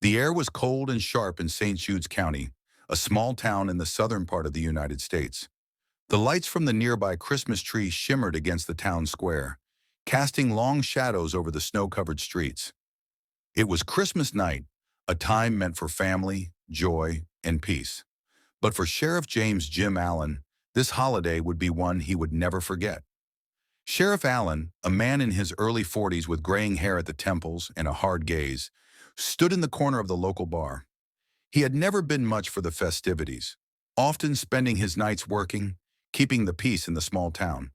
The air was cold and sharp in St. Jude's County, a small town in the southern part of the United States. The lights from the nearby Christmas tree shimmered against the town square, casting long shadows over the snow-covered streets. It was Christmas night, a time meant for family, joy, and peace. But for Sheriff James Jim Allen, this holiday would be one he would never forget. Sheriff Allen, a man in his early 40s with graying hair at the temples and a hard gaze, stood in the corner of the local bar. He had never been much for the festivities, often spending his nights working, keeping the peace in the small town.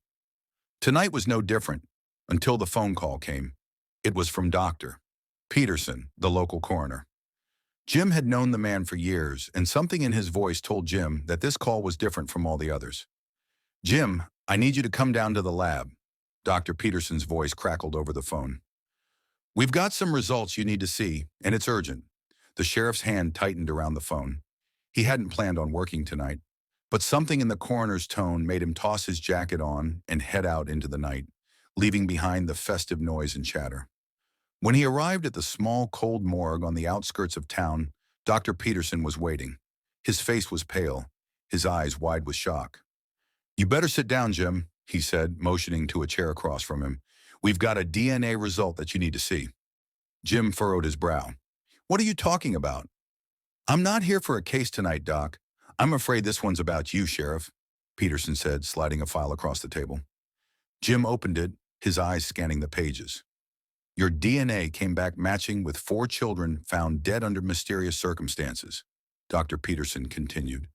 Tonight was no different, until the phone call came. It was from Dr. Peterson, the local coroner. Jim had known the man for years, and something in his voice told Jim that this call was different from all the others. "Jim, I need you to come down to the lab." Dr. Peterson's voice crackled over the phone. "We've got some results you need to see, and it's urgent." The sheriff's hand tightened around the phone. He hadn't planned on working tonight, but something in the coroner's tone made him toss his jacket on and head out into the night, leaving behind the festive noise and chatter. When he arrived at the small, cold morgue on the outskirts of town, Dr. Peterson was waiting. His face was pale, his eyes wide with shock. "You better sit down, Jim," he said, motioning to a chair across from him. "We've got a DNA result that you need to see." Jim furrowed his brow. "What are you talking about?" "I'm not here for a case tonight, Doc. I'm afraid this one's about you, Sheriff," Peterson said, sliding a file across the table. Jim opened it, his eyes scanning the pages. "Your DNA came back matching with 4 children found dead under mysterious circumstances," Dr. Peterson continued.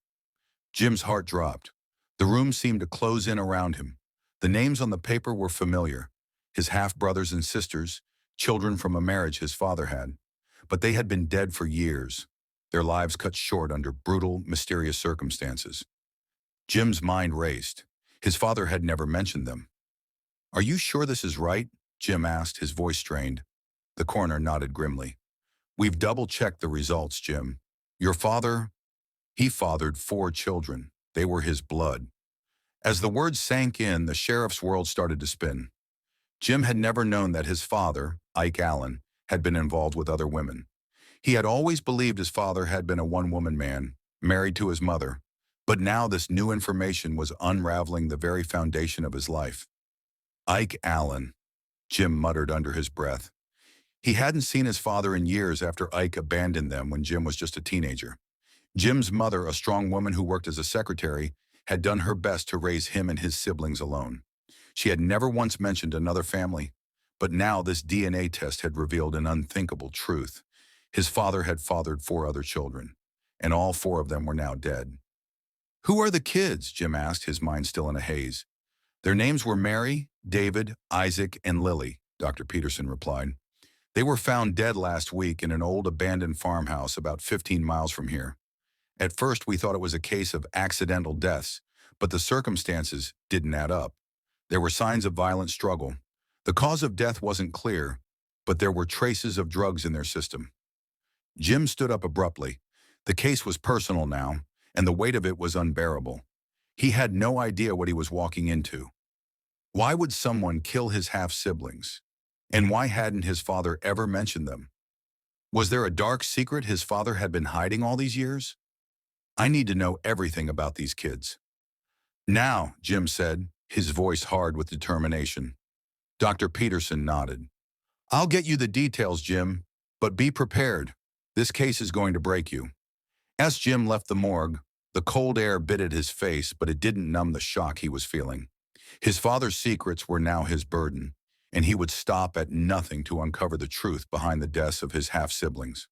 Jim's heart dropped. The room seemed to close in around him. The names on the paper were familiar. His half-brothers and sisters, children from a marriage his father had. But they had been dead for years, their lives cut short under brutal, mysterious circumstances. Jim's mind raced. His father had never mentioned them. "Are you sure this is right?" Jim asked, his voice strained. The coroner nodded grimly. "We've double-checked the results, Jim. Your father, he fathered 4 children. They were his blood." As the words sank in, the sheriff's world started to spin. Jim had never known that his father, Ike Allen, had been involved with other women. He had always believed his father had been a one-woman man, married to his mother, but now this new information was unraveling the very foundation of his life. "Ike Allen," Jim muttered under his breath. He hadn't seen his father in years after Ike abandoned them when Jim was just a teenager. Jim's mother, a strong woman who worked as a secretary, had done her best to raise him and his siblings alone. She had never once mentioned another family, but now this DNA test had revealed an unthinkable truth. His father had fathered 4 other children, and all 4 of them were now dead. "Who are the kids?" Jim asked, his mind still in a haze. "Their names were Mary, David, Isaac, and Lily," Dr. Peterson replied. "They were found dead last week in an old abandoned farmhouse about 15 miles from here. At first, we thought it was a case of accidental deaths, but the circumstances didn't add up. There were signs of violent struggle. The cause of death wasn't clear, but there were traces of drugs in their system." Jim stood up abruptly. The case was personal now, and the weight of it was unbearable. He had no idea what he was walking into. Why would someone kill his half-siblings? And why hadn't his father ever mentioned them? Was there a dark secret his father had been hiding all these years? "I need to know everything about these kids." "Now," Jim said, his voice hard with determination. Dr. Peterson nodded. "I'll get you the details, Jim, but be prepared. This case is going to break you." As Jim left the morgue, the cold air bit at his face, but it didn't numb the shock he was feeling. His father's secrets were now his burden, and he would stop at nothing to uncover the truth behind the deaths of his half-siblings.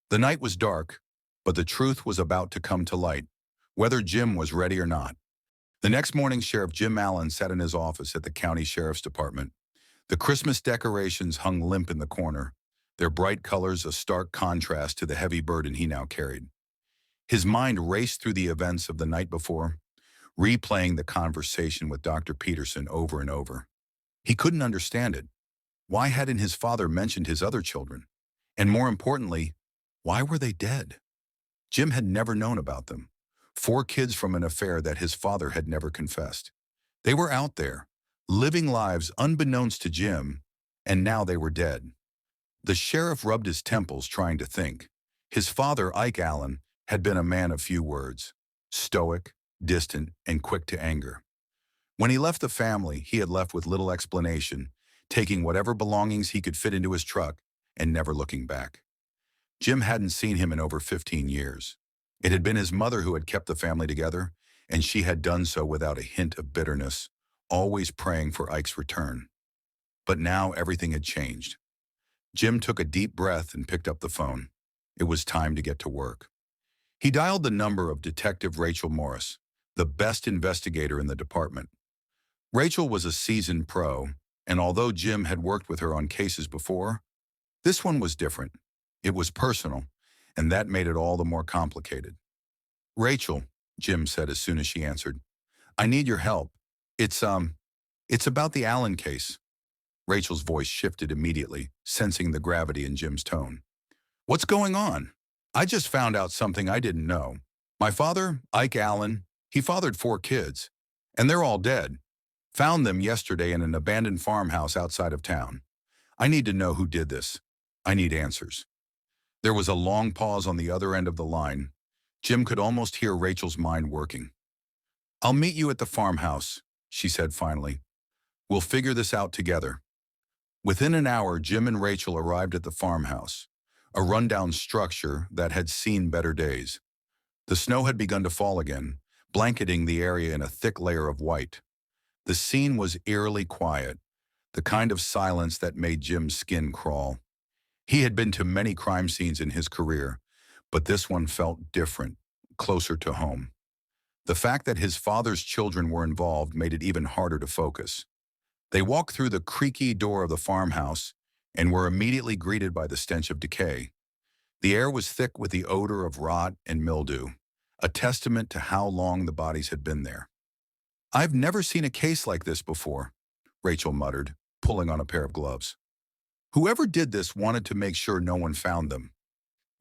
The night was dark, but the truth was about to come to light, whether Jim was ready or not. The next morning, Sheriff Jim Allen sat in his office at the county sheriff's department. The Christmas decorations hung limp in the corner, their bright colors a stark contrast to the heavy burden he now carried. His mind raced through the events of the night before, replaying the conversation with Dr. Peterson over and over. He couldn't understand it. Why hadn't his father mentioned his other children? And more importantly, why were they dead? Jim had never known about them. 4 kids from an affair that his father had never confessed. They were out there, living lives unbeknownst to Jim, and now they were dead. The sheriff rubbed his temples trying to think. His father, Ike Allen, had been a man of few words, stoic, distant, and quick to anger. When he left the family, he had left with little explanation, taking whatever belongings he could fit into his truck and never looking back. Jim hadn't seen him in over 15 years. It had been his mother who had kept the family together, and she had done so without a hint of bitterness, always praying for Ike's return. But now everything had changed. Jim took a deep breath and picked up the phone. It was time to get to work. He dialed the number of Detective Rachel Morris, the best investigator in the department. Rachel was a seasoned pro, and although Jim had worked with her on cases before, this one was different. It was personal, and that made it all the more complicated. "Rachel," Jim said as soon as she answered, "I need your help. It's about the Allen case." Rachel's voice shifted immediately, sensing the gravity in Jim's tone. "What's going on? I just found out something I didn't know. My father, Ike Allen, he fathered 4 kids, and they're all dead. Found them yesterday in an abandoned farmhouse outside of town. I need to know who did this. I need answers." There was a long pause on the other end of the line. Jim could almost hear Rachel's mind working. "I'll meet you at the farmhouse," she said finally. "We'll figure this out together." Within an hour, Jim and Rachel arrived at the farmhouse, a rundown structure that had seen better days. The snow had begun to fall again, blanketing the area in a thick layer of white. The scene was eerily quiet, the kind of silence that made Jim's skin crawl. He had been to many crime scenes in his career, but this one felt different, closer to home. The fact that his father's children were involved made it even harder to focus. They walked through the creaky door of the farmhouse and were immediately greeted by the stench of decay. The air was thick with the odor of rot and mildew, a testament to how long the bodies had been there. "I've never seen a case like this before," Rachel muttered, pulling on a pair of gloves. "Whoever did this wanted to make sure no one found them."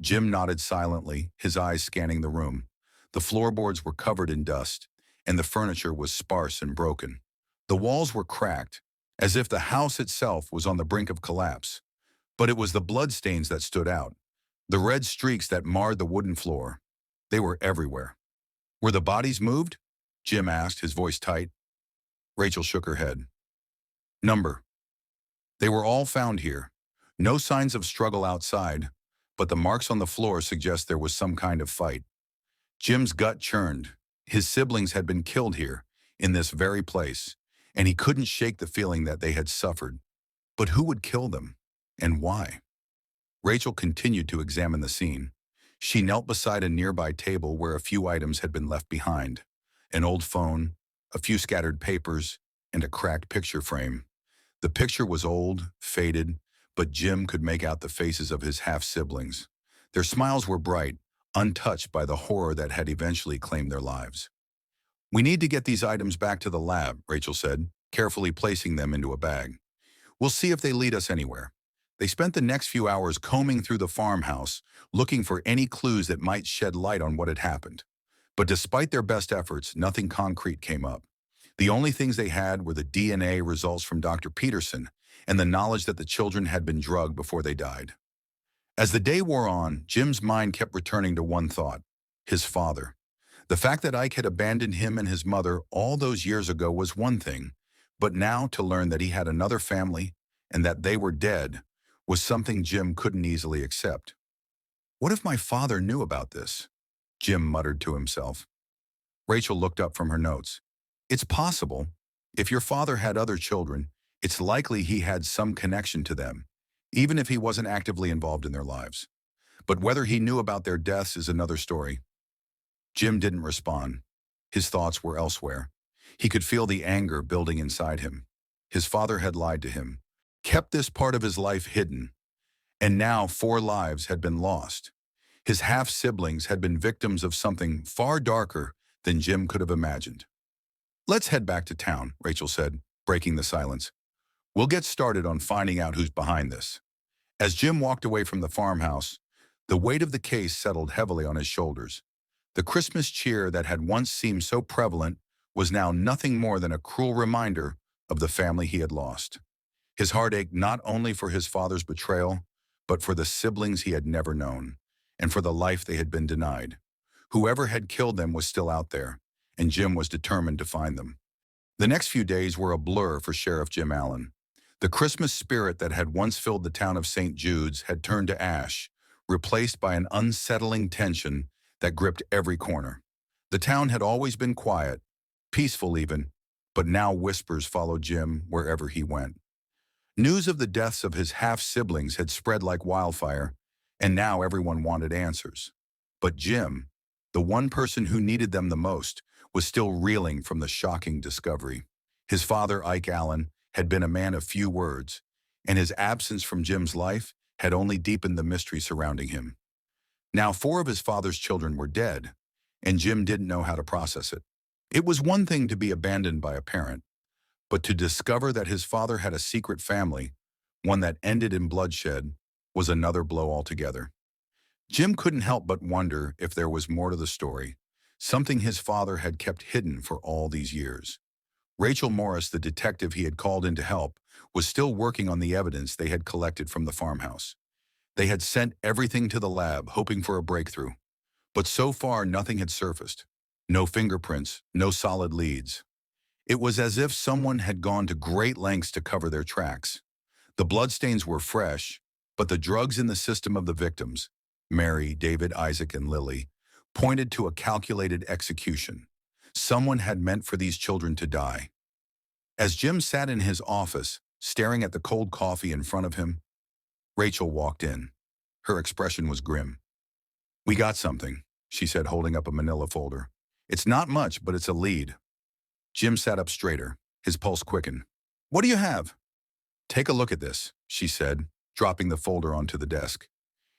Jim nodded silently, his eyes scanning the room. The floorboards were covered in dust, and the furniture was sparse and broken. The walls were cracked, as if the house itself was on the brink of collapse. But it was the bloodstains that stood out, the red streaks that marred the wooden floor. They were everywhere. "Were the bodies moved?" Jim asked, his voice tight. Rachel shook her head. "Number. They were all found here. No signs of struggle outside, but the marks on the floor suggest there was some kind of fight." Jim's gut churned. His siblings had been killed here, in this very place, and he couldn't shake the feeling that they had suffered. But who would kill them, and why? Rachel continued to examine the scene. She knelt beside a nearby table where a few items had been left behind: an old phone, a few scattered papers, and a cracked picture frame. The picture was old, faded, but Jim could make out the faces of his half-siblings. Their smiles were bright, untouched by the horror that had eventually claimed their lives. "We need to get these items back to the lab," Rachel said, carefully placing them into a bag. "We'll see if they lead us anywhere." They spent the next few hours combing through the farmhouse, looking for any clues that might shed light on what had happened. But despite their best efforts, nothing concrete came up. The only things they had were the DNA results from Dr. Peterson and the knowledge that the children had been drugged before they died. As the day wore on, Jim's mind kept returning to one thought: his father. The fact that Ike had abandoned him and his mother all those years ago was one thing, but now to learn that he had another family and that they were dead was something Jim couldn't easily accept. "What if my father knew about this?" Jim muttered to himself. Rachel looked up from her notes. "It's possible. If your father had other children, it's likely he had some connection to them, even if he wasn't actively involved in their lives. But whether he knew about their deaths is another story." Jim didn't respond. His thoughts were elsewhere. He could feel the anger building inside him. His father had lied to him, kept this part of his life hidden, and now 4 lives had been lost. His half-siblings had been victims of something far darker than Jim could have imagined. "Let's head back to town," Rachel said, breaking the silence. "We'll get started on finding out who's behind this." As Jim walked away from the farmhouse, the weight of the case settled heavily on his shoulders. The Christmas cheer that had once seemed so prevalent was now nothing more than a cruel reminder of the family he had lost. His heart ached not only for his father's betrayal, but for the siblings he had never known, and for the life they had been denied. Whoever had killed them was still out there, and Jim was determined to find them. The next few days were a blur for Sheriff Jim Allen. The Christmas spirit that had once filled the town of St. Jude's had turned to ash, replaced by an unsettling tension that gripped every corner. The town had always been quiet, peaceful even, but now whispers followed Jim wherever he went. News of the deaths of his half-siblings had spread like wildfire, and now everyone wanted answers. But Jim, the one person who needed them the most, was still reeling from the shocking discovery. His father, Ike Allen, had been a man of few words, and his absence from Jim's life had only deepened the mystery surrounding him. Now 4 of his father's children were dead, and Jim didn't know how to process it. It was one thing to be abandoned by a parent, but to discover that his father had a secret family, one that ended in bloodshed, was another blow altogether. Jim couldn't help but wonder if there was more to the story, something his father had kept hidden for all these years. Rachel Morris, the detective he had called in to help, was still working on the evidence they had collected from the farmhouse. They had sent everything to the lab, hoping for a breakthrough. But so far, nothing had surfaced. No fingerprints, no solid leads. It was as if someone had gone to great lengths to cover their tracks. The bloodstains were fresh, but the drugs in the system of the victims, Mary, David, Isaac, and Lily, pointed to a calculated execution. Someone had meant for these children to die. As Jim sat in his office, staring at the cold coffee in front of him, Rachel walked in. Her expression was grim. "We got something," she said, holding up a manila folder. "It's not much, but it's a lead." Jim sat up straighter, his pulse quickened. "What do you have?" "Take a look at this," she said, dropping the folder onto the desk.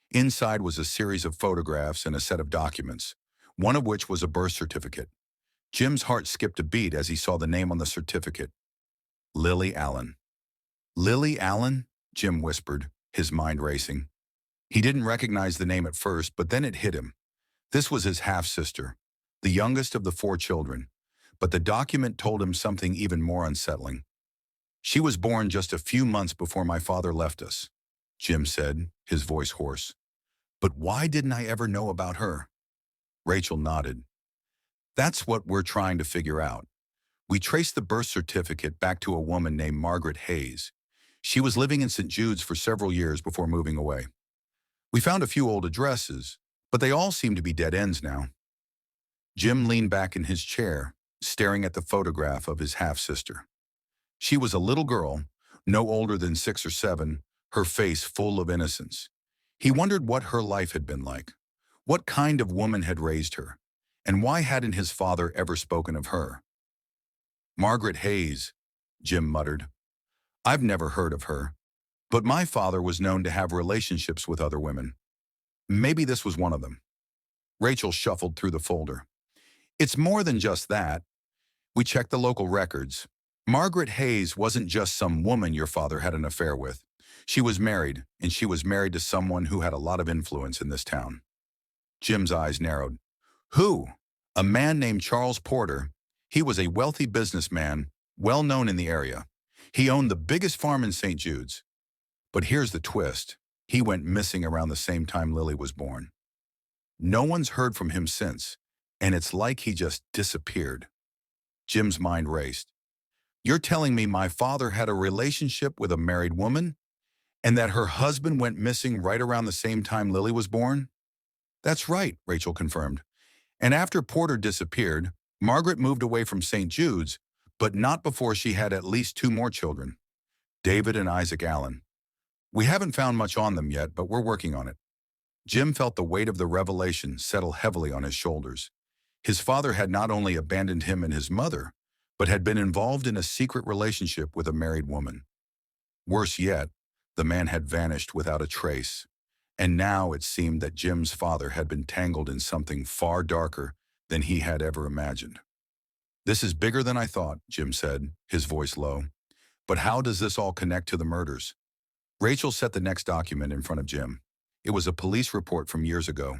Inside was a series of photographs and a set of documents, one of which was a birth certificate. Jim's heart skipped a beat as he saw the name on the certificate. Lily Allen. "Lily Allen?" Jim whispered, his mind racing. He didn't recognize the name at first, but then it hit him. This was his half-sister, the youngest of the 4 children, but the document told him something even more unsettling. "She was born just a few months before my father left us," Jim said, his voice hoarse. "But why didn't I ever know about her?" Rachel nodded. "That's what we're trying to figure out. We traced the birth certificate back to a woman named Margaret Hayes. She was living in St. Jude's for several years before moving away. We found a few old addresses, but they all seem to be dead ends now." Jim leaned back in his chair, staring at the photograph of his half-sister. She was a little girl, no older than 6 or 7, her face full of innocence. He wondered what her life had been like. What kind of woman had raised her? And why hadn't his father ever spoken of her? "Margaret Hayes," Jim muttered. "I've never heard of her, but my father was known to have relationships with other women. Maybe this was one of them." Rachel shuffled through the folder. "It's more than just that. We checked the local records. Margaret Hayes wasn't just some woman your father had an affair with. She was married, and she was married to someone who had a lot of influence in this town." Jim's eyes narrowed. "Who?" "A man named Charles Porter. He was a wealthy businessman, well known in the area. He owned the biggest farm in St. Jude's. But here's the twist. He went missing around the same time Lily was born. No one's heard from him since, and it's like he just disappeared." Jim's mind raced. "You're telling me my father had a relationship with a married woman, and that her husband went missing right around the same time Lily was born?" "That's right," Rachel confirmed. "And after Porter disappeared, Margaret moved away from St. Jude's, but not before she had at least 2 more children, David and Isaac Allen. We haven't found much on them yet, but we're working on it." Jim felt the weight of the revelation settle heavily on his shoulders. His father had not only abandoned him and his mother, but had been involved in a secret relationship with a married woman. Worse yet, the man had vanished without a trace. And now it seemed that Jim's father had been tangled in something far darker than he had ever imagined. "This is bigger than I thought," Jim said, his voice low. "But how does this all connect to the murders?" Rachel set the next document in front of Jim. It was a police report from years ago,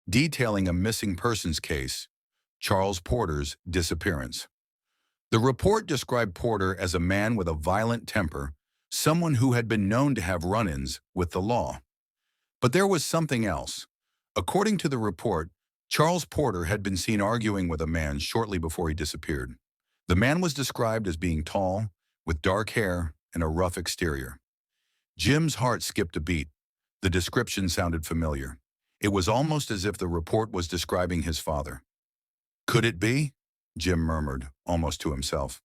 detailing a missing persons case, Charles Porter's disappearance. The report described Porter as a man with a violent temper, someone who had been known to have run-ins with the law. But there was something else. According to the report, Charles Porter had been seen arguing with a man shortly before he disappeared. The man was described as being tall, with dark hair and a rough exterior. Jim's heart skipped a beat. The description sounded familiar. It was almost as if the report was describing his father. Could it be? Jim murmured, almost to himself.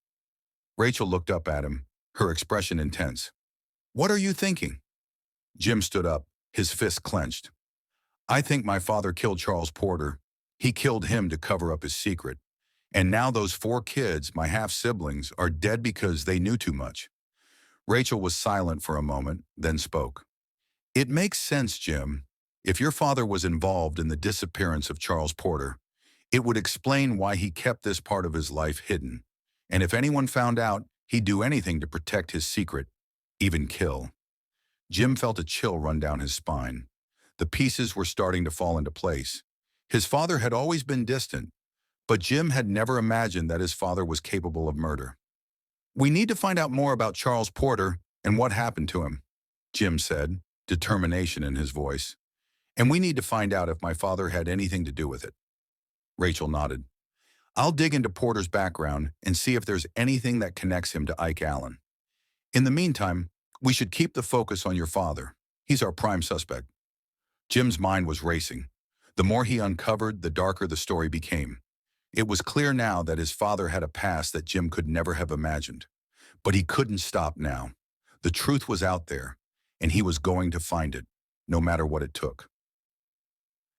Rachel looked up at him, her expression intense. What are you thinking? Jim stood up, his fist clenched. I think my father killed Charles Porter. He killed him to cover up his secret. And now those 4 kids, my half-siblings, are dead because they knew too much. Rachel was silent for a moment, then spoke. It makes sense, Jim. If your father was involved in the disappearance of Charles Porter, it would explain why he kept this part of his life hidden. And if anyone found out, he'd do anything to protect his secret, even kill. Jim felt a chill run down his spine. The pieces were starting to fall into place. His father had always been distant, but Jim had never imagined that his father was capable of murder. We need to find out more about Charles Porter and what happened to him, Jim said, determination in his voice. And we need to find out if my father had anything to do with it. Rachel nodded. I'll dig into Porter's background and see if there's anything that connects him to Ike Allen. In the meantime, we should keep the focus on your father. He's our prime suspect. Jim's mind was racing. The more he uncovered, the darker the story became. It was clear now that his father had a past that Jim could never have imagined. But he couldn't stop now. The truth was out there, and he was going to find it, no matter what it took.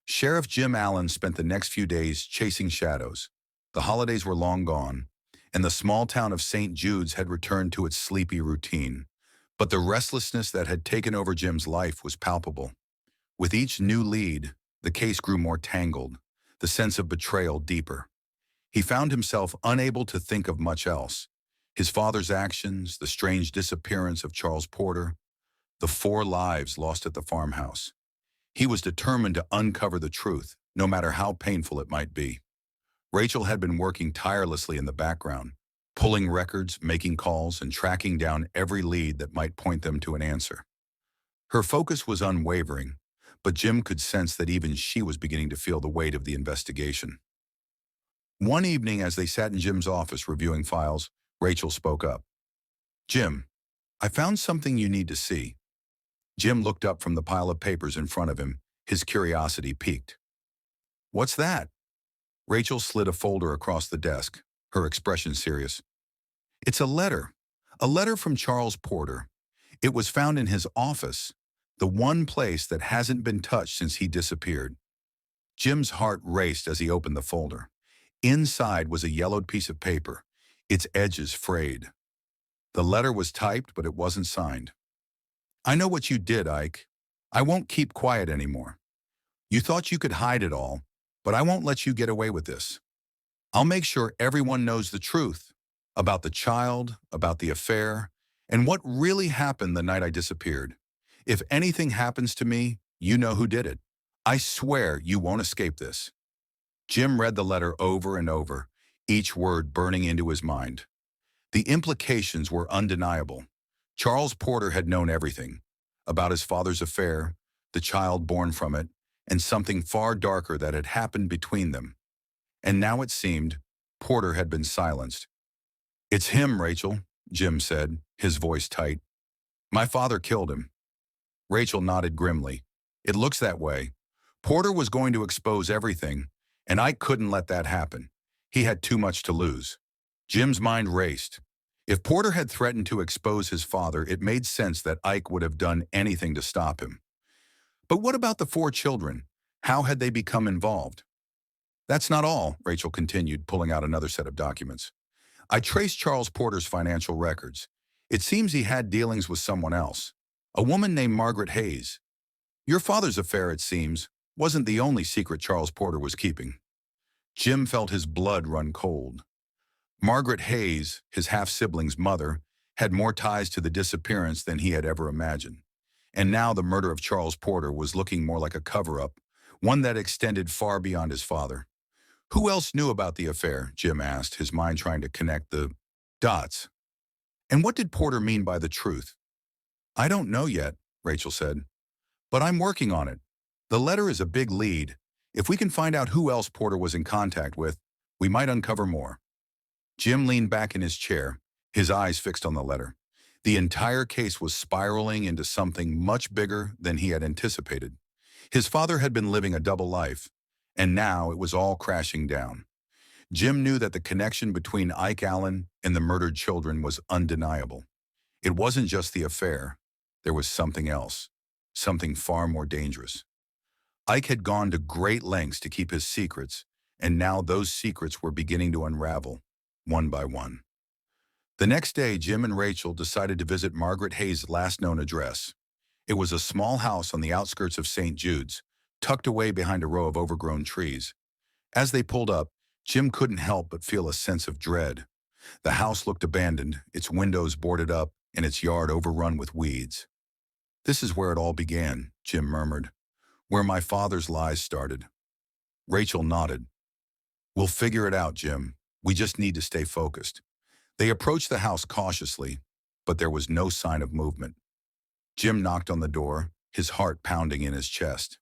Sheriff Jim Allen spent the next few days chasing shadows. The holidays were long gone, and the small town of St. Jude's had returned to its sleepy routine. But the restlessness that had taken over Jim's life was palpable. With each new lead, the case grew more tangled, the sense of betrayal deeper. He found himself unable to think of much else. His father's actions, the strange disappearance of Charles Porter, the 4 lives lost at the farmhouse. He was determined to uncover the truth, no matter how painful it might be. Rachel had been working tirelessly in the background, pulling records, making calls, and tracking down every lead that might point them to an answer. Her focus was unwavering, but Jim could sense that even she was beginning to feel the weight of the investigation. One evening, as they sat in Jim's office reviewing files, Rachel spoke up. Jim, I found something you need to see. Jim looked up from the pile of papers in front of him, his curiosity piqued. What's that? Rachel slid a folder across the desk, her expression serious. It's a letter from Charles Porter. It was found in his office, the one place that hasn't been touched since he disappeared. Jim's heart raced as he opened the folder. Inside was a yellowed piece of paper, its edges frayed. The letter was typed, but it wasn't signed. I know what you did, Ike. I won't keep quiet anymore. You thought you could hide it all, but I won't let you get away with this. I'll make sure everyone knows the truth about the child, about the affair, and what really happened the night I disappeared. If anything happens to me, you know who did it. I swear you won't escape this. Jim read the letter over and over, each word burning into his mind. The implications were undeniable. Charles Porter had known everything about his father's affair, the child born from it, and something far darker that had happened between them. And now it seemed Porter had been silenced. It's him, Rachel, Jim said, his voice tight. My father killed him. Rachel nodded grimly. It looks that way. Porter was going to expose everything, and I couldn't let that happen. He had too much to lose. Jim's mind raced. If Porter had threatened to expose his father, it made sense that Ike would have done anything to stop him. But what about the 4 children? How had they become involved? That's not all, Rachel continued, pulling out another set of documents. I traced Charles Porter's financial records. It seems he had dealings with someone else, a woman named Margaret Hayes. Your father's affair, it seems, wasn't the only secret Charles Porter was keeping. Jim felt his blood run cold. Margaret Hayes, his half-sibling's mother, had more ties to the disappearance than he had ever imagined. And now the murder of Charles Porter was looking more like a cover-up, one that extended far beyond his father. Who else knew about the affair? Jim asked, his mind trying to connect the dots. And what did Porter mean by the truth? I don't know yet, Rachel said. But I'm working on it. The letter is a big lead. If we can find out who else Porter was in contact with, we might uncover more. Jim leaned back in his chair, his eyes fixed on the letter. The entire case was spiraling into something much bigger than he had anticipated. His father had been living a double life, and now it was all crashing down. Jim knew that the connection between Ike Allen and the murdered children was undeniable. It wasn't just the affair. There was something else, something far more dangerous. Ike had gone to great lengths to keep his secrets, and now those secrets were beginning to unravel, one by one. The next day, Jim and Rachel decided to visit Margaret Hayes' last known address. It was a small house on the outskirts of St. Jude's, tucked away behind a row of overgrown trees. As they pulled up, Jim couldn't help but feel a sense of dread. The house looked abandoned, its windows boarded up, and its yard overrun with weeds. "This is where it all began," Jim murmured. "Where my father's lies started." Rachel nodded. "We'll figure it out, Jim. We just need to stay focused." They approached the house cautiously, but there was no sign of movement. Jim knocked on the door, his heart pounding in his chest.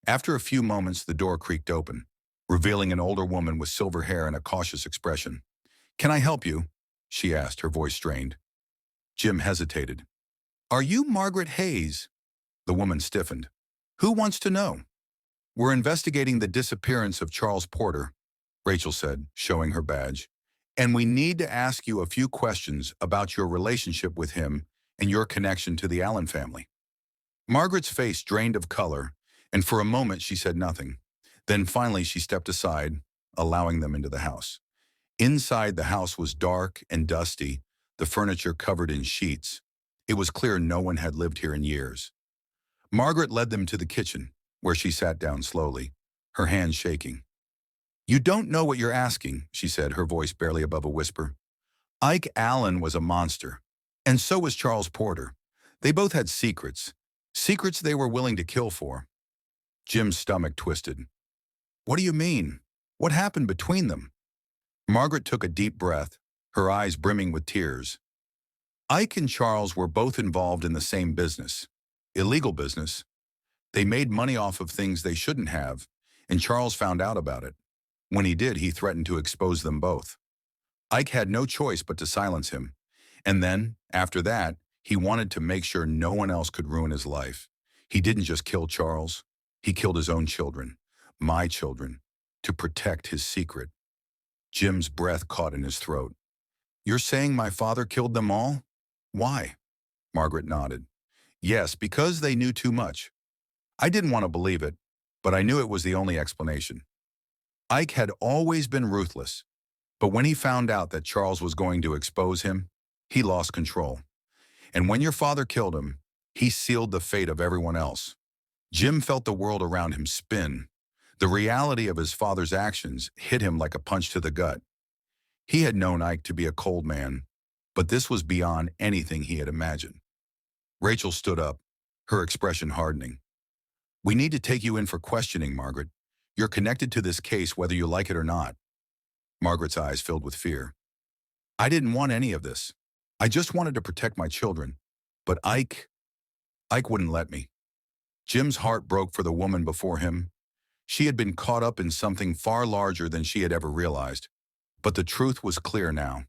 After a few moments, the door creaked open, revealing an older woman with silver hair and a cautious expression. "Can I help you?" she asked, her voice strained. Jim hesitated. "Are you Margaret Hayes?" The woman stiffened. "Who wants to know?" "We're investigating the disappearance of Charles Porter," Rachel said, showing her badge. "And we need to ask you a few questions about your relationship with him and your connection to the Allen family." Margaret's face drained of color, and for a moment she said nothing. Then finally she stepped aside, allowing them into the house. Inside, the house was dark and dusty, the furniture covered in sheets. It was clear no one had lived here in years. Margaret led them to the kitchen, where she sat down slowly, her hands shaking. "You don't know what you're asking," she said, her voice barely above a whisper. "Ike Allen was a monster, and so was Charles Porter. They both had secrets, secrets they were willing to kill for." Jim's stomach twisted. "What do you mean? What happened between them?" Margaret took a deep breath, her eyes brimming with tears. "Ike and Charles were both involved in the same business, illegal business. They made money off of things they shouldn't have, and Charles found out about it. When he did, he threatened to expose them both. Ike had no choice but to silence him. And then, after that, he wanted to make sure no one else could ruin his life. He didn't just kill Charles. He killed his own children, my children, to protect his secret." Jim's breath caught in his throat. "You're saying my father killed them all? Why?" Margaret nodded. "Yes, because they knew too much. I didn't want to believe it, but I knew it was the only explanation. Ike had always been ruthless, but when he found out that Charles was going to expose him, he lost control. And when your father killed him, he sealed the fate of everyone else." Jim felt the world around him spin. The reality of his father's actions hit him like a punch to the gut. He had known Ike to be a cold man, but this was beyond anything he had imagined. Rachel stood up, her expression hardening. "We need to take you in for questioning, Margaret. You're connected to this case whether you like it or not." Margaret's eyes filled with fear. "I didn't want any of this. I just wanted to protect my children. But Ike wouldn't let me." Jim's heart broke for the woman before him. She had been caught up in something far larger than she had ever realized. But the truth was clear now.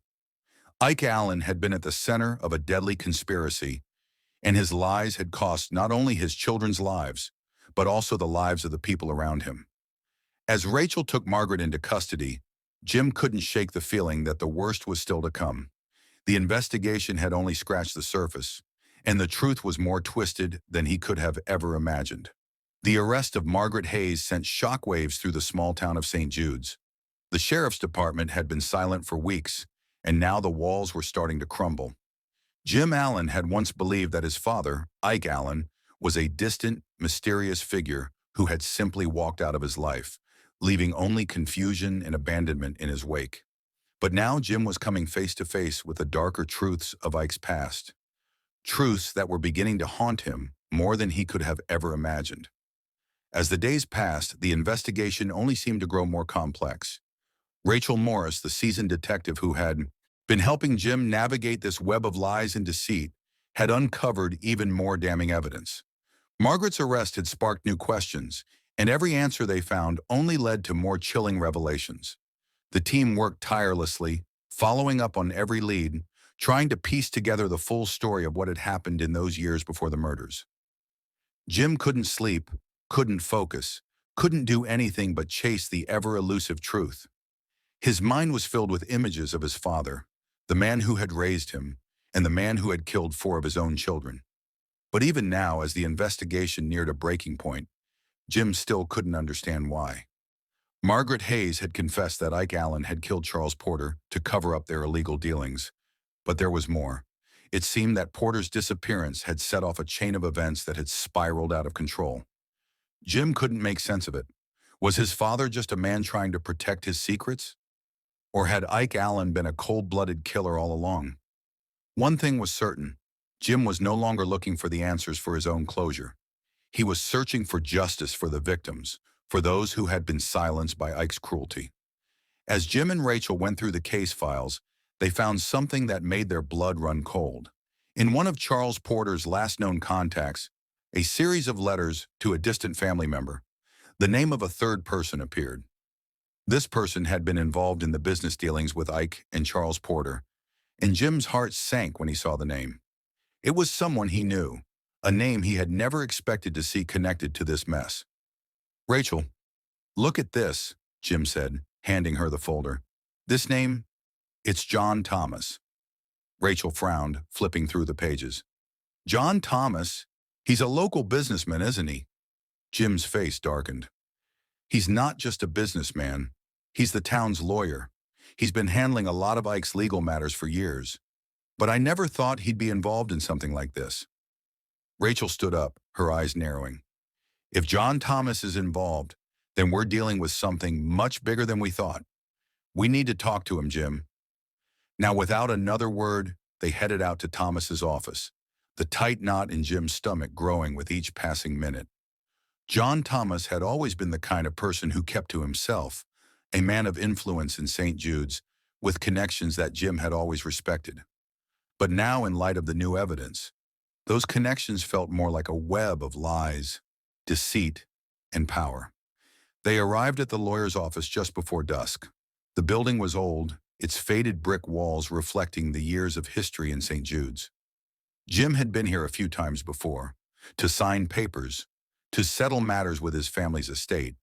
Ike Allen had been at the center of a deadly conspiracy, and his lies had cost not only his children's lives, but also the lives of the people around him. As Rachel took Margaret into custody, Jim couldn't shake the feeling that the worst was still to come. The investigation had only scratched the surface, and the truth was more twisted than he could have ever imagined. The arrest of Margaret Hayes sent shockwaves through the small town of St. Jude's. The sheriff's department had been silent for weeks, and now the walls were starting to crumble. Jim Allen had once believed that his father, Ike Allen, was a distant, mysterious figure who had simply walked out of his life, leaving only confusion and abandonment in his wake. But now Jim was coming face to face with the darker truths of Ike's past, truths that were beginning to haunt him more than he could have ever imagined. As the days passed, the investigation only seemed to grow more complex. Rachel Morris, the seasoned detective who had been helping Jim navigate this web of lies and deceit, had uncovered even more damning evidence. Margaret's arrest had sparked new questions, and every answer they found only led to more chilling revelations. The team worked tirelessly, following up on every lead, trying to piece together the full story of what had happened in those years before the murders. Jim couldn't sleep, couldn't focus, couldn't do anything but chase the ever-elusive truth. His mind was filled with images of his father, the man who had raised him, and the man who had killed four of his own children. But even now, as the investigation neared a breaking point, Jim still couldn't understand why. Margaret Hayes had confessed that Ike Allen had killed Charles Porter to cover up their illegal dealings. But there was more. It seemed that Porter's disappearance had set off a chain of events that had spiraled out of control. Jim couldn't make sense of it. Was his father just a man trying to protect his secrets? Or had Ike Allen been a cold-blooded killer all along? One thing was certain. Jim was no longer looking for the answers for his own closure. He was searching for justice for the victims, for those who had been silenced by Ike's cruelty. As Jim and Rachel went through the case files, they found something that made their blood run cold. In one of Charles Porter's last known contacts, a series of letters to a distant family member, the name of a third person appeared. This person had been involved in the business dealings with Ike and Charles Porter, and Jim's heart sank when he saw the name. It was someone he knew, a name he had never expected to see connected to this mess. "Rachel, look at this," Jim said, handing her the folder. "This name, it's John Thomas." Rachel frowned, flipping through the pages. "John Thomas? He's a local businessman, isn't he?" Jim's face darkened. "He's not just a businessman. He's the town's lawyer. He's been handling a lot of Ike's legal matters for years. But I never thought he'd be involved in something like this." Rachel stood up, her eyes narrowing. "If John Thomas is involved, then we're dealing with something much bigger than we thought. We need to talk to him, Jim." Now, without another word, they headed out to Thomas's office, the tight knot in Jim's stomach growing with each passing minute. John Thomas had always been the kind of person who kept to himself, a man of influence in St. Jude's, with connections that Jim had always respected. But now, in light of the new evidence, those connections felt more like a web of lies, deceit, and power. They arrived at the lawyer's office just before dusk. The building was old, its faded brick walls reflecting the years of history in St. Jude's. Jim had been here a few times before, to sign papers, to settle matters with his family's estate.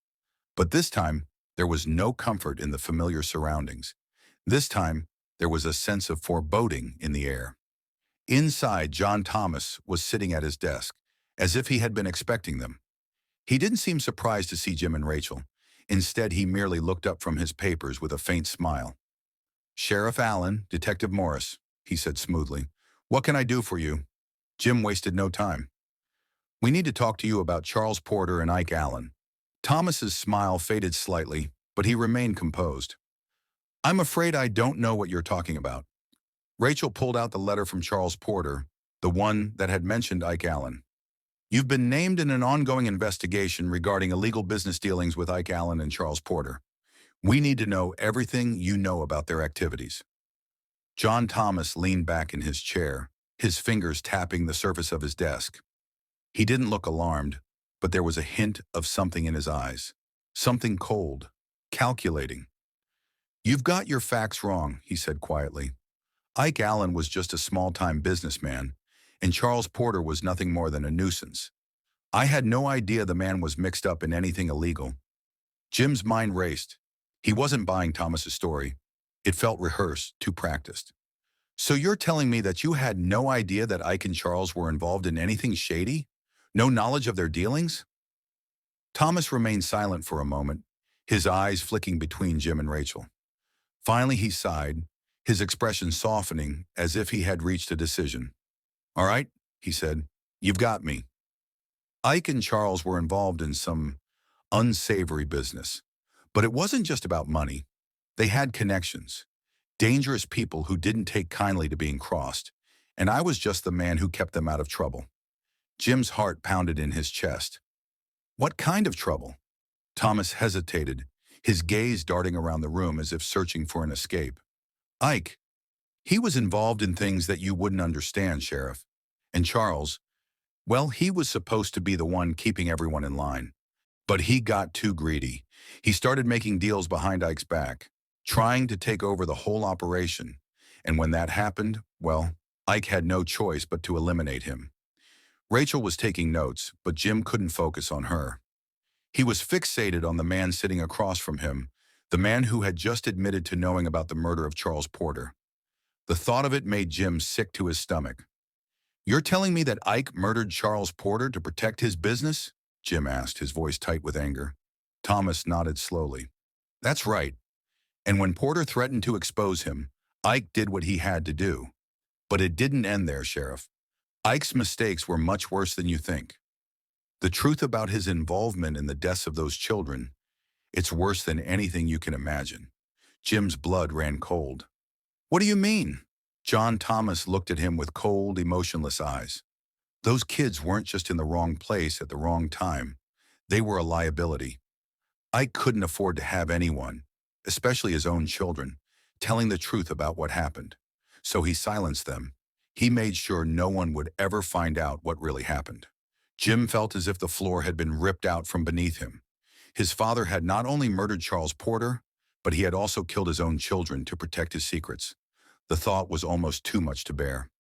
But this time, there was no comfort in the familiar surroundings. This time, there was a sense of foreboding in the air. Inside, John Thomas was sitting at his desk, as if he had been expecting them. He didn't seem surprised to see Jim and Rachel. Instead, he merely looked up from his papers with a faint smile. "Sheriff Allen, Detective Morris," he said smoothly. "What can I do for you?" Jim wasted no time. "We need to talk to you about Charles Porter and Ike Allen." Thomas's smile faded slightly, but he remained composed. "I'm afraid I don't know what you're talking about." Rachel pulled out the letter from Charles Porter, the one that had mentioned Ike Allen. "You've been named in an ongoing investigation regarding illegal business dealings with Ike Allen and Charles Porter. We need to know everything you know about their activities." John Thomas leaned back in his chair, his fingers tapping the surface of his desk. He didn't look alarmed, but there was a hint of something in his eyes. Something cold, calculating. "You've got your facts wrong," he said quietly. "Ike Allen was just a small-time businessman, and Charles Porter was nothing more than a nuisance. I had no idea the man was mixed up in anything illegal." Jim's mind raced. He wasn't buying Thomas's story. It felt rehearsed, too practiced. "So you're telling me that you had no idea that Ike and Charles were involved in anything shady? No knowledge of their dealings?" Thomas remained silent for a moment, his eyes flicking between Jim and Rachel. Finally, he sighed, his expression softening as if he had reached a decision. "All right," he said, "you've got me. Ike and Charles were involved in some unsavory business. But it wasn't just about money. They had connections, dangerous people who didn't take kindly to being crossed, and I was just the man who kept them out of trouble." Jim's heart pounded in his chest. "What kind of trouble?" Thomas hesitated, his gaze darting around the room as if searching for an escape. "Ike, he was involved in things that you wouldn't understand, Sheriff. And Charles, Well, he was supposed to be the one keeping everyone in line. But he got too greedy. He started making deals behind Ike's back, trying to take over the whole operation. And when that happened, well, Ike had no choice but to eliminate him. Rachel was taking notes, but Jim couldn't focus on her. He was fixated on the man sitting across from him, the man who had just admitted to knowing about the murder of Charles Porter. The thought of it made Jim sick to his stomach. "You're telling me that Ike murdered Charles Porter to protect his business?" Jim asked, his voice tight with anger. Thomas nodded slowly. "That's right. And when Porter threatened to expose him, Ike did what he had to do. But it didn't end there, Sheriff. Ike's mistakes were much worse than you think. The truth about his involvement in the deaths of those children, it's worse than anything you can imagine." Jim's blood ran cold. "What do you mean?" John Thomas looked at him with cold, emotionless eyes. "Those kids weren't just in the wrong place at the wrong time. They were a liability. Ike couldn't afford to have anyone, especially his own children, telling the truth about what happened. So he silenced them. He made sure no one would ever find out what really happened." Jim felt as if the floor had been ripped out from beneath him. His father had not only murdered Charles Porter, but he had also killed his own children to protect his secrets. The thought was almost too much to bear.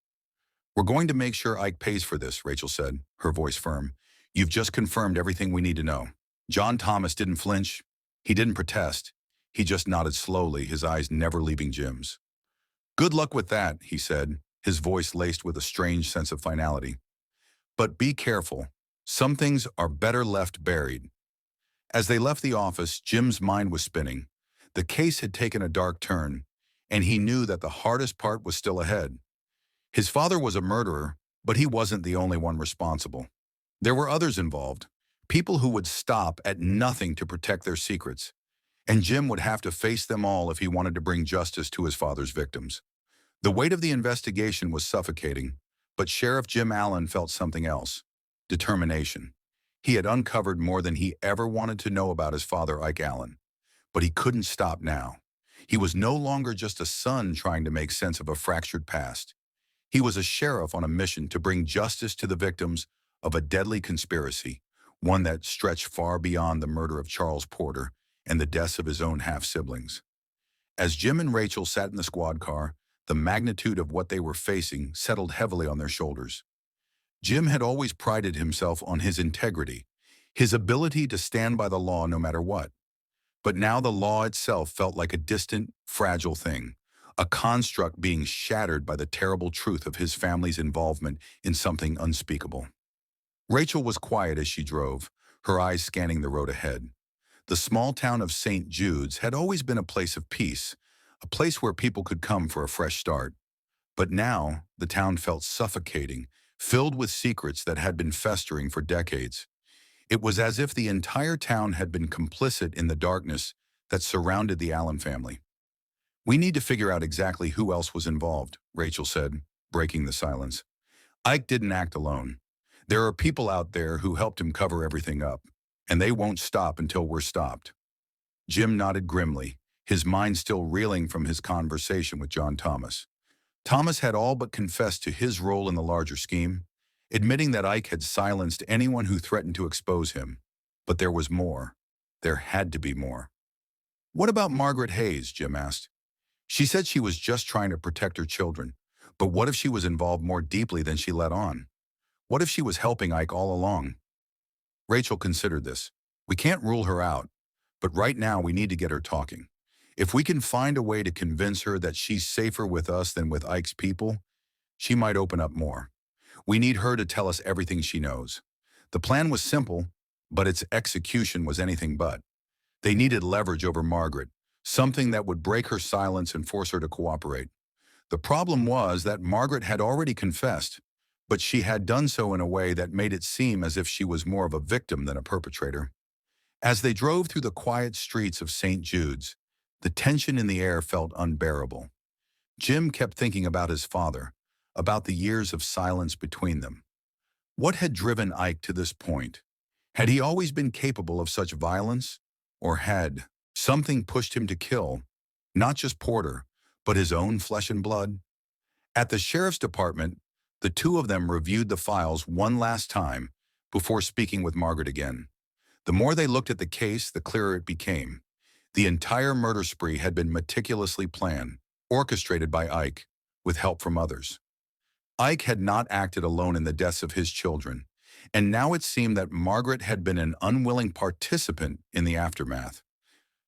"We're going to make sure Ike pays for this," Rachel said, her voice firm. "You've just confirmed everything we need to know." John Thomas didn't flinch. He didn't protest. He just nodded slowly, his eyes never leaving Jim's. "Good luck with that," he said, his voice laced with a strange sense of finality. "But be careful. Some things are better left buried." As they left the office, Jim's mind was spinning. The case had taken a dark turn, and he knew that the hardest part was still ahead. His father was a murderer, but he wasn't the only one responsible. There were others involved, people who would stop at nothing to protect their secrets, and Jim would have to face them all if he wanted to bring justice to his father's victims. The weight of the investigation was suffocating, but Sheriff Jim Allen felt something else: determination. He had uncovered more than he ever wanted to know about his father, Ike Allen. But he couldn't stop now. He was no longer just a son trying to make sense of a fractured past. He was a sheriff on a mission to bring justice to the victims of a deadly conspiracy, one that stretched far beyond the murder of Charles Porter and the deaths of his own half-siblings. As Jim and Rachel sat in the squad car, the magnitude of what they were facing settled heavily on their shoulders. Jim had always prided himself on his integrity, his ability to stand by the law no matter what. But now the law itself felt like a distant, fragile thing, a construct being shattered by the terrible truth of his family's involvement in something unspeakable. Rachel was quiet as she drove, her eyes scanning the road ahead. The small town of St. Jude's had always been a place of peace, a place where people could come for a fresh start. But now, the town felt suffocating, filled with secrets that had been festering for decades. It was as if the entire town had been complicit in the darkness that surrounded the Allen family. "We need to figure out exactly who else was involved," Rachel said, breaking the silence. "Ike didn't act alone. There are people out there who helped him cover everything up, and they won't stop until we're stopped." Jim nodded grimly, his mind still reeling from his conversation with John Thomas. Thomas had all but confessed to his role in the larger scheme, admitting that Ike had silenced anyone who threatened to expose him. But there was more. There had to be more. "What about Margaret Hayes?" Jim asked. "She said she was just trying to protect her children. But what if she was involved more deeply than she let on? What if she was helping Ike all along?" Rachel considered this. "We can't rule her out, but right now we need to get her talking. If we can find a way to convince her that she's safer with us than with Ike's people, she might open up more. We need her to tell us everything she knows." The plan was simple, but its execution was anything but. They needed leverage over Margaret, something that would break her silence and force her to cooperate. The problem was that Margaret had already confessed, but she had done so in a way that made it seem as if she was more of a victim than a perpetrator. As they drove through the quiet streets of St. Jude's, the tension in the air felt unbearable. Jim kept thinking about his father, about the years of silence between them. What had driven Ike to this point? Had he always been capable of such violence? Or had something pushed him to kill, not just Porter, but his own flesh and blood? At the sheriff's department, The two of them reviewed the files one last time before speaking with Margaret again. The more they looked at the case, the clearer it became. The entire murder spree had been meticulously planned, orchestrated by Ike, with help from others. Ike had not acted alone in the deaths of his children, and now it seemed that Margaret had been an unwilling participant in the aftermath.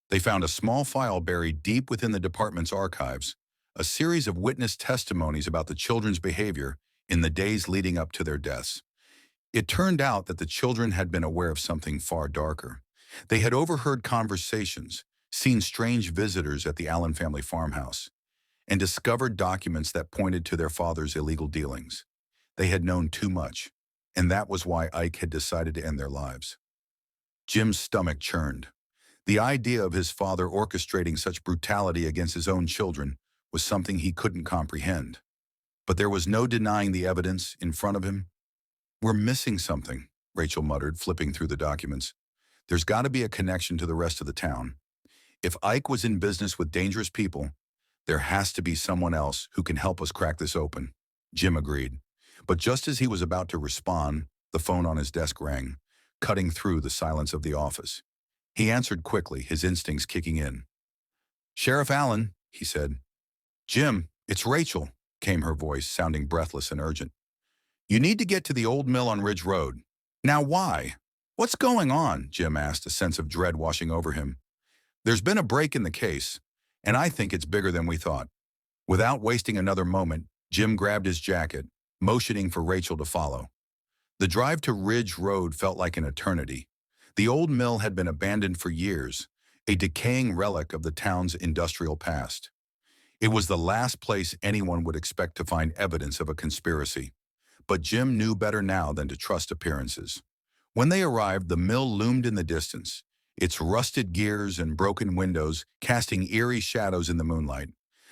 They found a small file buried deep within the department's archives, a series of witness testimonies about the children's behavior in the days leading up to their deaths. It turned out that the children had been aware of something far darker. They had overheard conversations, seen strange visitors at the Allen family farmhouse, and discovered documents that pointed to their father's illegal dealings. They had known too much, and that was why Ike had decided to end their lives. Jim's stomach churned. The idea of his father orchestrating such brutality against his own children was something he couldn't comprehend. But there was no denying the evidence in front of him. "We're missing something," Rachel muttered, flipping through the documents. "There's got to be a connection to the rest of the town. If Ike was in business with dangerous people, there has to be someone else who can help us crack this open." Jim agreed. But just as he was about to respond, the phone on his desk rang, cutting through the silence of the office. He answered quickly, his instincts kicking in. "Sheriff Allen," he said. "Jim, it's Rachel," came her voice, sounding breathless and urgent. "You need to get to the old mill on Ridge Road." "Now why? What's going on?" Jim asked, a sense of dread washing over him. "There's been a break in the case, and I think it's bigger than we thought." Without wasting another moment, Jim grabbed his jacket, motioning for Rachel to follow. The drive to Ridge Road felt like an eternity. The old mill had been abandoned for years, a decaying relic of the town's industrial past. It was the last place anyone would expect to find evidence of a conspiracy. But Jim knew better now than to trust appearances. When they arrived, the mill loomed in the distance, its rusted gears and broken windows casting eerie shadows in the moonlight.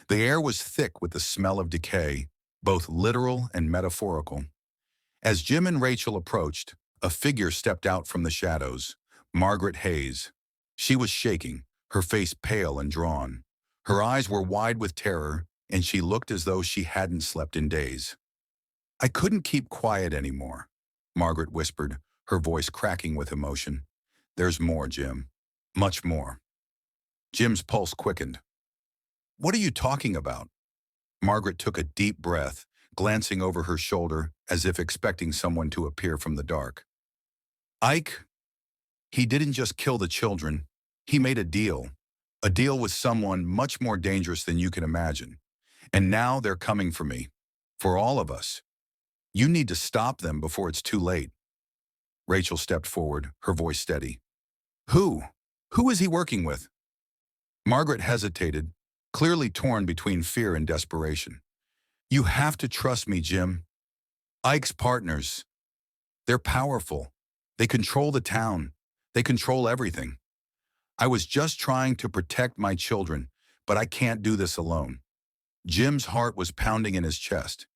The air was thick with the smell of decay, both literal and metaphorical. As Jim and Rachel approached, a figure stepped out from the shadows, Margaret Hayes. She was shaking, her face pale and drawn. Her eyes were wide with terror, and she looked as though she hadn't slept in days. "I couldn't keep quiet anymore," Margaret whispered, her voice cracking with emotion. "There's more, Jim. Much more." Jim's pulse quickened. "What are you talking about?" Margaret took a deep breath, glancing over her shoulder as if expecting someone to appear from the dark. "Ike, he didn't just kill the children. He made a deal with someone much more dangerous than you can imagine. And now they're coming for me, for all of us. You need to stop them before it's too late." Rachel stepped forward, her voice steady. "Who? Who is he working with?" Margaret hesitated, clearly torn between fear and desperation. "You have to trust me, Jim. Ike's partners. They're powerful. They control the town. They control everything. I was just trying to protect my children, but I can't do this alone." Jim's heart was pounding in his chest.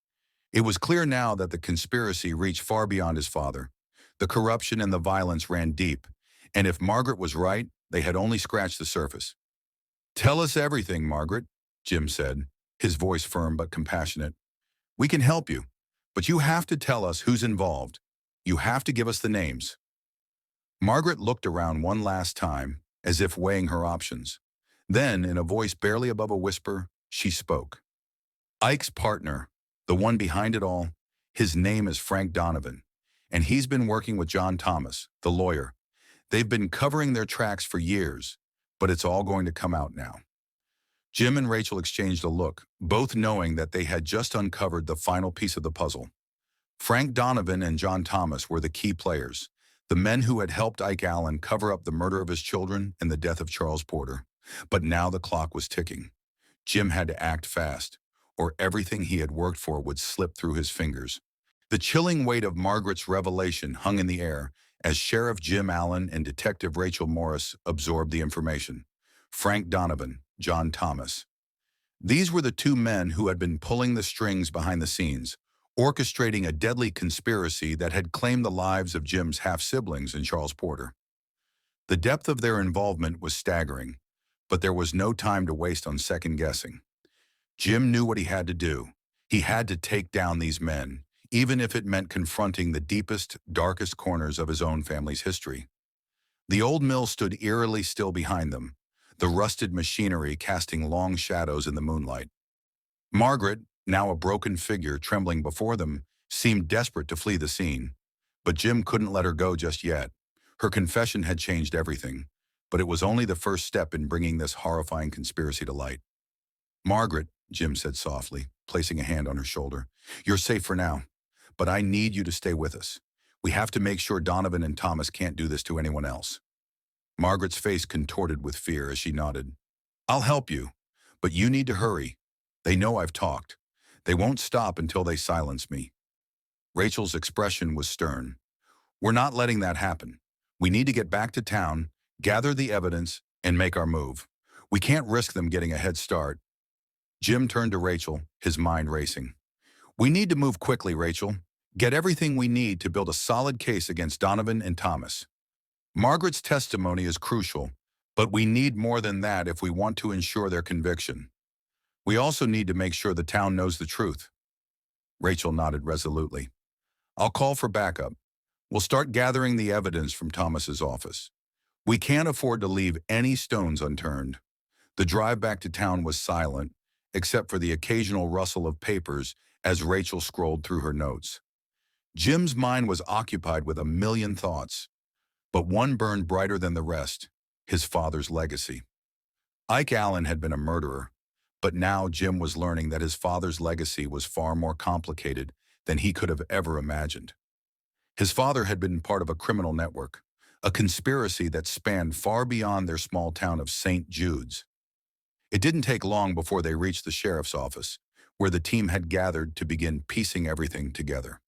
It was clear now that the conspiracy reached far beyond his father. The corruption and the violence ran deep, and if Margaret was right, they had only scratched the surface. "Tell us everything, Margaret," Jim said, his voice firm but compassionate. "We can help you, but you have to tell us who's involved. You have to give us the names." Margaret looked around one last time, as if weighing her options. Then, in a voice barely above a whisper, she spoke. "Ike's partner, the one behind it all, his name is Frank Donovan, and he's been working with John Thomas, the lawyer. They've been covering their tracks for years, but it's all going to come out now." Jim and Rachel exchanged a look, both knowing that they had just uncovered the final piece of the puzzle. Frank Donovan and John Thomas were the key players, the men who had helped Ike Allen cover up the murder of his children and the death of Charles Porter. But now the clock was ticking. Jim had to act fast, or everything he had worked for would slip through his fingers. The chilling weight of Margaret's revelation hung in the air as Sheriff Jim Allen and Detective Rachel Morris absorbed the information. Frank Donovan, John Thomas. These were the two men who had been pulling the strings behind the scenes, orchestrating a deadly conspiracy that had claimed the lives of Jim's half-siblings and Charles Porter. The depth of their involvement was staggering, but there was no time to waste on second-guessing. Jim knew what he had to do. He had to take down these men, even if it meant confronting the deepest, darkest corners of his own family's history. The old mill stood eerily still behind them, the rusted machinery casting long shadows in the moonlight. Margaret, now a broken figure trembling before them, seemed desperate to flee the scene. But Jim couldn't let her go just yet. Her confession had changed everything, but it was only the first step in bringing this horrifying conspiracy to light. "Margaret," Jim said softly, placing a hand on her shoulder, "you're safe for now, but I need you to stay with us. We have to make sure Donovan and Thomas can't do this to anyone else." Margaret's face contorted with fear as she nodded. "I'll help you, but you need to hurry. They know I've talked. They won't stop until they silence me." Rachel's expression was stern. "We're not letting that happen. We need to get back to town, gather the evidence, and make our move. We can't risk them getting a head start." Jim turned to Rachel, his mind racing. "We need to move quickly, Rachel. Get everything we need to build a solid case against Donovan and Thomas. Margaret's testimony is crucial, but we need more than that if we want to ensure their conviction. We also need to make sure the town knows the truth." Rachel nodded resolutely. "I'll call for backup. We'll start gathering the evidence from Thomas's office. We can't afford to leave any stones unturned." The drive back to town was silent, except for the occasional rustle of papers as Rachel scrolled through her notes. Jim's mind was occupied with a million thoughts, but one burned brighter than the rest: his father's legacy. Ike Allen had been a murderer, but now Jim was learning that his father's legacy was far more complicated than he could have ever imagined. His father had been part of a criminal network, a conspiracy that spanned far beyond their small town of St. Jude's. It didn't take long before they reached the sheriff's office, where the team had gathered to begin piecing everything together.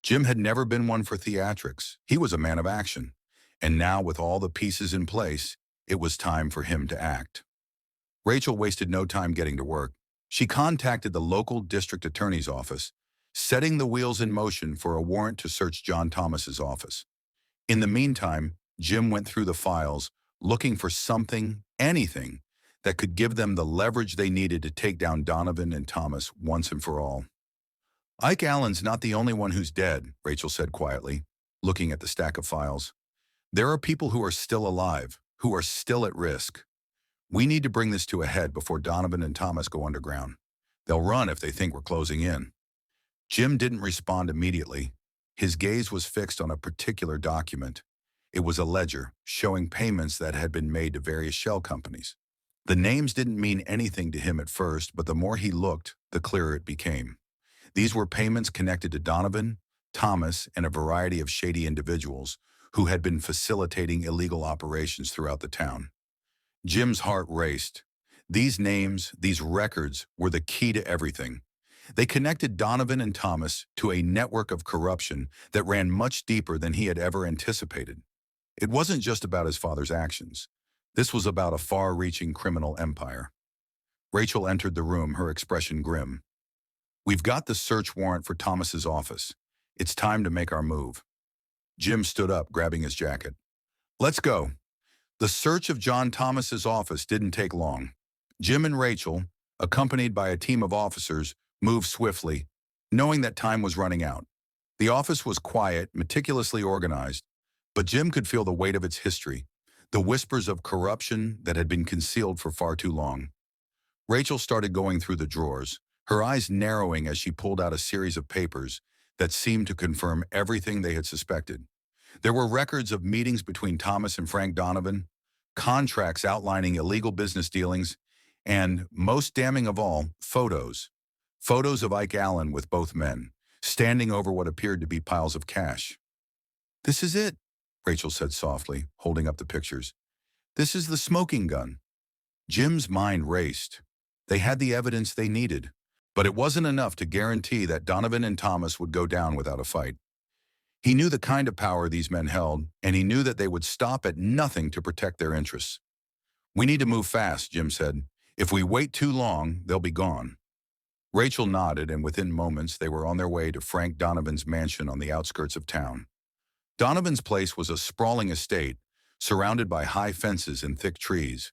Jim had never been one for theatrics. He was a man of action. And now, with all the pieces in place, it was time for him to act. Rachel wasted no time getting to work. She contacted the local district attorney's office, setting the wheels in motion for a warrant to search John Thomas's office. In the meantime, Jim went through the files, looking for something, anything, that could give them the leverage they needed to take down Donovan and Thomas once and for all. "Ike Allen's not the only one who's dead," Rachel said quietly, looking at the stack of files. "There are people who are still alive, who are still at risk. We need to bring this to a head before Donovan and Thomas go underground. They'll run if they think we're closing in." Jim didn't respond immediately. His gaze was fixed on a particular document. It was a ledger showing payments that had been made to various shell companies. The names didn't mean anything to him at first, but the more he looked, the clearer it became. These were payments connected to Donovan, Thomas, and a variety of shady individuals who had been facilitating illegal operations throughout the town. Jim's heart raced. These names, these records, were the key to everything. They connected Donovan and Thomas to a network of corruption that ran much deeper than he had ever anticipated. It wasn't just about his father's actions. This was about a far-reaching criminal empire. Rachel entered the room, her expression grim. "We've got the search warrant for Thomas's office. It's time to make our move." Jim stood up, grabbing his jacket. "Let's go." The search of John Thomas's office didn't take long. Jim and Rachel, accompanied by a team of officers, moved swiftly, knowing that time was running out. The office was quiet, meticulously organized, but Jim could feel the weight of its history, the whispers of corruption that had been concealed for far too long. Rachel started going through the drawers, her eyes narrowing as she pulled out a series of papers that seemed to confirm everything they had suspected. There were records of meetings between Thomas and Frank Donovan, contracts outlining illegal business dealings, and, most damning of all, photos. Photos of Ike Allen with both men, standing over what appeared to be piles of cash. "This is it," Rachel said softly, holding up the pictures. "This is the smoking gun." Jim's mind raced. They had the evidence they needed, but it wasn't enough to guarantee that Donovan and Thomas would go down without a fight. He knew the kind of power these men held, and he knew that they would stop at nothing to protect their interests. "We need to move fast," Jim said. "If we wait too long, they'll be gone." Rachel nodded, and within moments they were on their way to Frank Donovan's mansion on the outskirts of town. Donovan's place was a sprawling estate, surrounded by high fences and thick trees.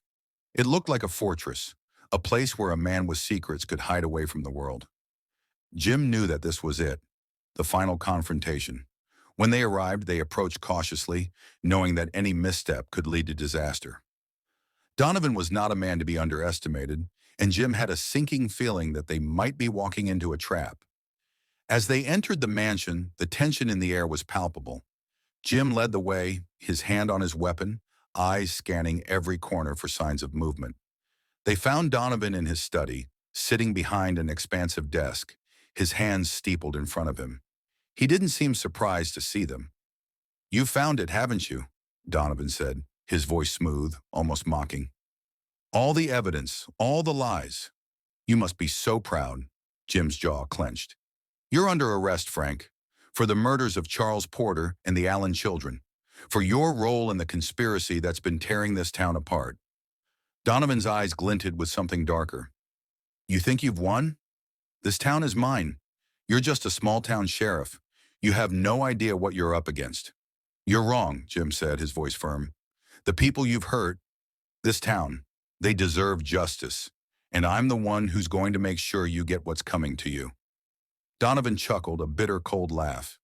It looked like a fortress, a place where a man with secrets could hide away from the world. Jim knew that this was it. the final confrontation. When they arrived, they approached cautiously, knowing that any misstep could lead to disaster. Donovan was not a man to be underestimated, and Jim had a sinking feeling that they might be walking into a trap. As they entered the mansion, the tension in the air was palpable. Jim led the way, his hand on his weapon, eyes scanning every corner for signs of movement. They found Donovan in his study, sitting behind an expansive desk, his hands steepled in front of him. He didn't seem surprised to see them. "You found it, haven't you?" Donovan said, his voice smooth, almost mocking. "All the evidence, all the lies. You must be so proud." Jim's jaw clenched. "You're under arrest, Frank, for the murders of Charles Porter and the Allen children, for your role in the conspiracy that's been tearing this town apart." Donovan's eyes glinted with something darker. "You think you've won? This town is mine. You're just a small-town sheriff. You have no idea what you're up against." "You're wrong," Jim said, his voice firm. "The people you've hurt, this town, they deserve justice, and I'm the one who's going to make sure you get what's coming to you." Donovan chuckled, a bitter, cold laugh.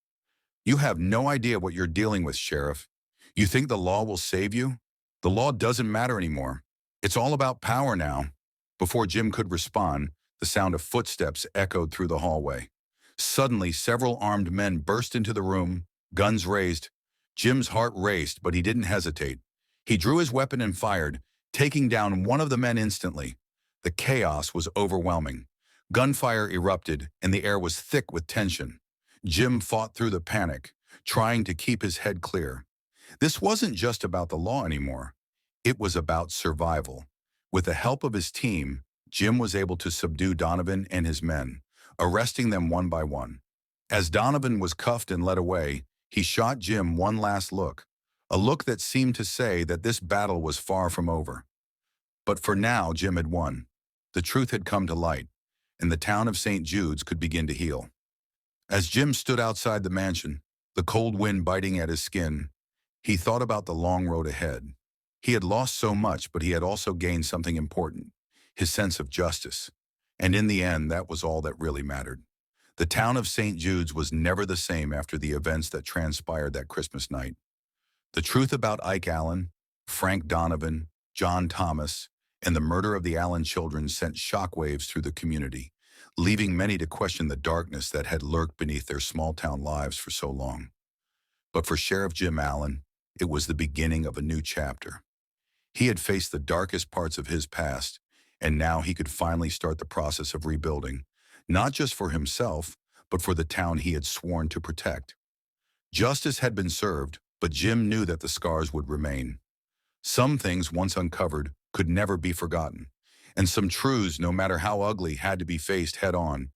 "You have no idea what you're dealing with, Sheriff. You think the law will save you? The law doesn't matter anymore. It's all about power now." Before Jim could respond, the sound of footsteps echoed through the hallway. Suddenly, several armed men burst into the room, guns raised. Jim's heart raced, but he didn't hesitate. He drew his weapon and fired, taking down one of the men instantly. The chaos was overwhelming. Gunfire erupted, and the air was thick with tension. Jim fought through the panic, trying to keep his head clear. This wasn't just about the law anymore. It was about survival. With the help of his team, Jim was able to subdue Donovan and his men, arresting them one by one. As Donovan was cuffed and led away, he shot Jim one last look, a look that seemed to say that this battle was far from over. But for now, Jim had won. The truth had come to light, and the town of St. Jude's could begin to heal. As Jim stood outside the mansion, the cold wind biting at his skin, he thought about the long road ahead. He had lost so much, but he had also gained something important, his sense of justice. And in the end, that was all that really mattered. The town of St. Jude's was never the same after the events that transpired that Christmas night. The truth about Ike Allen, Frank Donovan, John Thomas, and the murder of the Allen children sent shockwaves through the community, leaving many to question the darkness that had lurked beneath their small-town lives for so long. But for Sheriff Jim Allen, it was the beginning of a new chapter. He had faced the darkest parts of his past, and now he could finally start the process of rebuilding, not just for himself, but for the town he had sworn to protect. Justice had been served, but Jim knew that the scars would remain. Some things, once uncovered, could never be forgotten, and some truths, no matter how ugly, had to be faced head-on